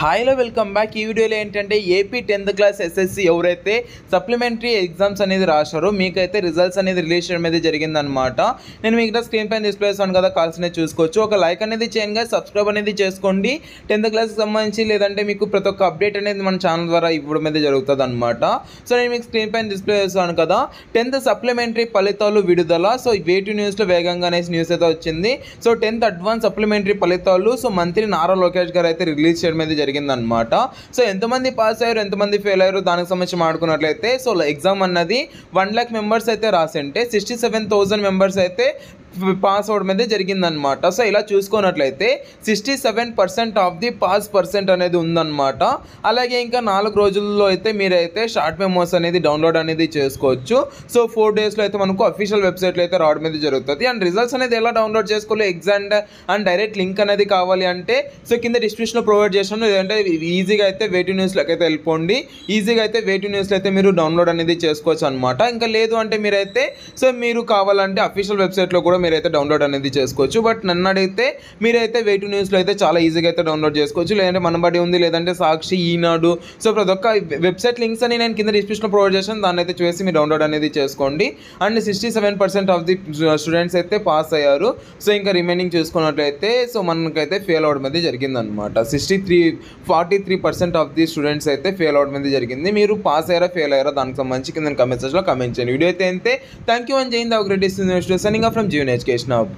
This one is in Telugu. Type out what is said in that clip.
హాయ్లో వెల్కమ్ బ్యాక్. ఈ వీడియోలో ఏంటంటే ఏపీ 10th క్లాస్ ఎస్ఎస్సి ఎవరైతే సప్లిమెంటరీ ఎగ్జామ్స్ అనేది రాశారో మీకైతే రిజల్ట్స్ అనేది రిలీజ్ చేయడం అయితే జరిగిందనమాట. నేను మీకు స్క్రీన్ పైన డిస్ప్లే చేస్తాను కదా, కాల్స్నే చూసుకోవచ్చు. ఒక లైక్ అనేది చేయండి, సబ్స్క్రైబ్ అనేది చేసుకోండి. 10th క్లాస్కి సంబంధించి లేదంటే మీకు ప్రతి ఒక్క అప్డేట్ అనేది మన ఛానల్ ద్వారా ఇవ్వడం అయితే జరుగుతుంది అనమాట. సో నేను మీకు స్క్రీన్ పైన డిస్ప్లే చేస్తాను కదా, 10th సప్లిమెంటరీ ఫలితాలు విడుదల. సో వేటు న్యూస్లో వేగంగా అనేసి న్యూస్ అయితే వచ్చింది. సో 10th అడ్వాన్స్ సప్లిమెంటరీ ఫలితాలు సో మంత్రి నారా లోకేష్ గారు అయితే రిలీజ్ చేయడం అయితే జరిగిందనమాట. సో ఎంతమంది పాస్ అయ్యారు, ఎంతమంది ఫెయిల్ అయ్యారు దానికి సంబంధించి మాట్లాడుకున్నట్లయితే, సో ఎగ్జామ్ అన్నది 1 lakh మెంబర్స్ అయితే రాసింటే 67,000 మెంబర్స్ అయితే పాస్ అవడం అయితే జరిగిందనమాట. సో ఇలా చూసుకున్నట్లయితే 67% ఆఫ్ ది పాస్ పర్సెంట్ అనేది ఉందన్నమాట. అలాగే ఇంకా 4 రోజుల్లో అయితే మీరైతే షార్ట్ మెమోస్ అనేది డౌన్లోడ్ అనేది చేసుకోవచ్చు. సో 4 డేస్లో అయితే మనకు అఫీషియల్ వెబ్సైట్లో అయితే రావడం అయితే జరుగుతుంది. అండ్ రిజల్ట్స్ అనేది ఎలా డౌన్లోడ్ చేసుకోవాలి, ఎగ్జామ్ అండ్ డైరెక్ట్ లింక్ అనేది కావాలి అంటే సో కింద డిస్క్రిప్షన్లో ప్రొవైడ్ చేస్తాను. లేదంటే ఈజీగా అయితే వేటు న్యూస్లోకి అయితే వెళ్ళిపోండి. ఈజీగా అయితే వేటు న్యూస్లో అయితే మీరు డౌన్లోడ్ అనేది చేసుకోవచ్చు అనమాట. ఇంకా లేదు అంటే మీరైతే సో మీరు కావాలంటే అఫీషియల్ వెబ్సైట్లో కూడా మీరైతే డౌన్లోడ్ అనేది చేసుకోవచ్చు. బట్ నన్ను అడిగితే మీరైతే వేటు న్యూస్లో అయితే చాలా ఈజీగా అయితే డౌన్లోడ్ చేసుకోవచ్చు. లేదంటే మనబడి ఉంది, లేదంటే సాక్షి, ఈనాడు, సో ప్రతి ఒక్క వెబ్సైట్ లింక్స్ అని నేను కింద డిస్క్రిప్షన్లో ప్రొవైడ్ చేస్తాను. దాన్ని అయితే చూసి మీరు డౌన్లోడ్ అనేది చేసుకోండి. అండ్ 67% ఆఫ్ ది స్టూడెంట్స్ అయితే పాస్ అయ్యారు. సో ఇంకా రిమైనింగ్ చూసుకున్నట్లయితే సో మనకైతే ఫెయిల్ అవడం అయితే జరిగిందనమాట. 43% ఆఫ్ ది స్టూడెంట్స్ అయితే ఫెయిల్ అవడం అయితే జరిగింది. మీరు పాస్ అయ్యారా ఫెయిల్ అయ్యారా దానికి సంబంధించి కింద కమెంట్ సెక్షన్లో కమెంట్ చేయండి. వీడియో అయితే అంతే. థ్యాంక్ యూ అండ్ జై Hind. Have a great day. Signing off from Jeevan education hub.